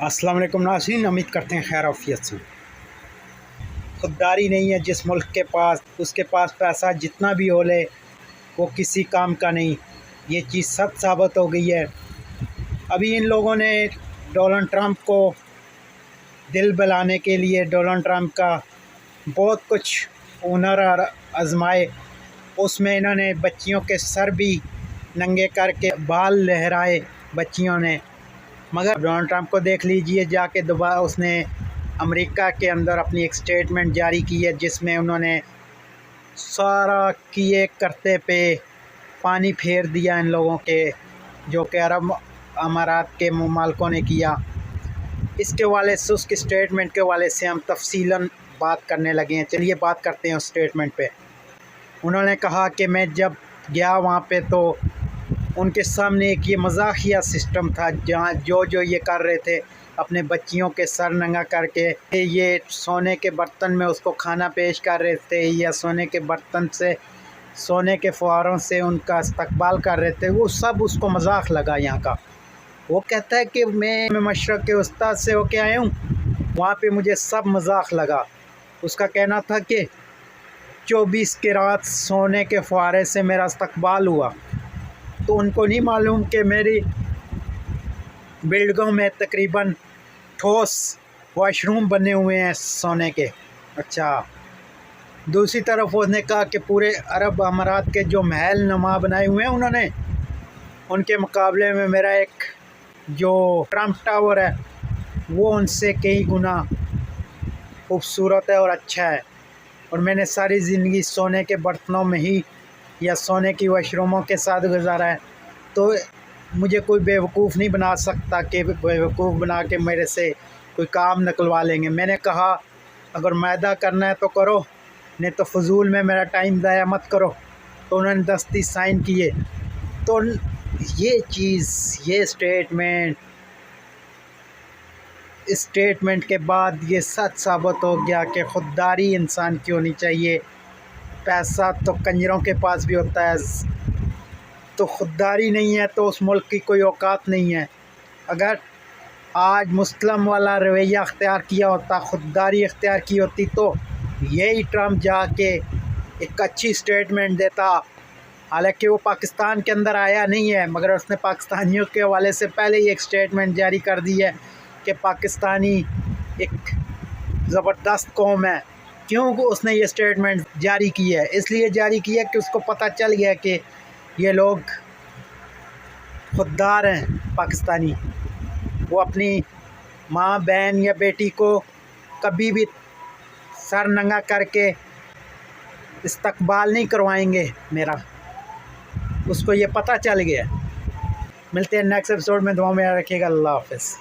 अस्सलाम वालेकुम नाज़रीन, उम्मीद करते हैं खैर आफियत से। खुददारी नहीं है जिस मुल्क के पास, उसके पास पैसा जितना भी हो ले वो किसी काम का नहीं। ये चीज़ सच साबित हो गई है। अभी इन लोगों ने डोनाल्ड ट्रंप को दिल बहलाने के लिए डोनाल्ड ट्रंप का बहुत कुछ हुनर आजमाए। उसमें इन्होंने बच्चियों के सर भी नंगे करके बाल लहराए बच्चियों ने। मगर डोनाल्ड ट्रंप को देख लीजिए, जाके दोबारा उसने अमेरिका के अंदर अपनी एक स्टेटमेंट जारी की है जिसमें उन्होंने सारा किए करते पे पानी फेर दिया इन लोगों के, जो कि अरब अमारात के मालिकों ने किया। इसके वाले से, उसके स्टेटमेंट के वाले से हम तफसीलन बात करने लगे हैं। चलिए बात करते हैं उस स्टेटमेंट पे। उन्होंने कहा कि मैं जब गया वहाँ पे तो उनके सामने एक ये मजाकिया सिस्टम था जहाँ जो ये कर रहे थे, अपने बच्चियों के सर नंगा करके ये सोने के बर्तन में उसको खाना पेश कर रहे थे, या सोने के बर्तन से, सोने के फुहारों से उनका इस्तकबाल कर रहे थे। वो सब उसको मजाक लगा यहाँ का। वो कहता है कि मैं मशरक़ के उस्ताद से होके आया हूँ, वहाँ पे मुझे सब मजाक लगा। उसका कहना था कि 24 की रात सोने के फुहारे से मेरा इस्तकबाल हुआ। तो उनको नहीं मालूम कि मेरी बिल्डिंगों में तकरीबन ठोस वॉशरूम बने हुए हैं सोने के। अच्छा, दूसरी तरफ उसने कहा कि पूरे अरब अमारात के जो महल नुमा बनाए हुए हैं उन्होंने, उनके मुकाबले में मेरा एक जो ट्रम्प टावर है वो उनसे कई गुना खूबसूरत है और अच्छा है। और मैंने सारी ज़िंदगी सोने के बर्तनों में ही या सोने की वॉशरूमों के साथ गुजारा है। तो मुझे कोई बेवकूफ़ नहीं बना सकता कि बेवकूफ़ बना के मेरे से कोई काम निकलवा लेंगे। मैंने कहा अगर मैदा करना है तो करो, नहीं तो फजूल में मेरा टाइम ज़ाया मत करो। तो उन्होंने दस्ती साइन किए। तो ये चीज़, ये स्टेटमेंट के बाद ये सच साबित हो गया कि खुददारी इंसान की होनी चाहिए। पैसा तो कंजरों के पास भी होता है, तो खुददारी नहीं है तो उस मुल्क की कोई औकात नहीं है। अगर आज मुस्लिम वाला रवैया अख्तियार किया होता, खुददारी अख्तियार की होती, तो यही ट्रम्प जाके एक अच्छी स्टेटमेंट देता। हालांकि वो पाकिस्तान के अंदर आया नहीं है, मगर उसने पाकिस्तानियों के हवाले से पहले ही एक स्टेटमेंट जारी कर दी है कि पाकिस्तानी एक ज़बरदस्त कौम है। क्यों उसने ये स्टेटमेंट जारी की है? इसलिए जारी किया कि उसको पता चल गया कि ये लोग खुददार हैं पाकिस्तानी। वो अपनी माँ, बहन या बेटी को कभी भी सर नंगा करके इस्तकबाल नहीं करवाएंगे मेरा। उसको ये पता चल गया। मिलते हैं नेक्स्ट एपिसोड में। दुआ में याद रखिएगा। अल्लाह हाफ़िज़।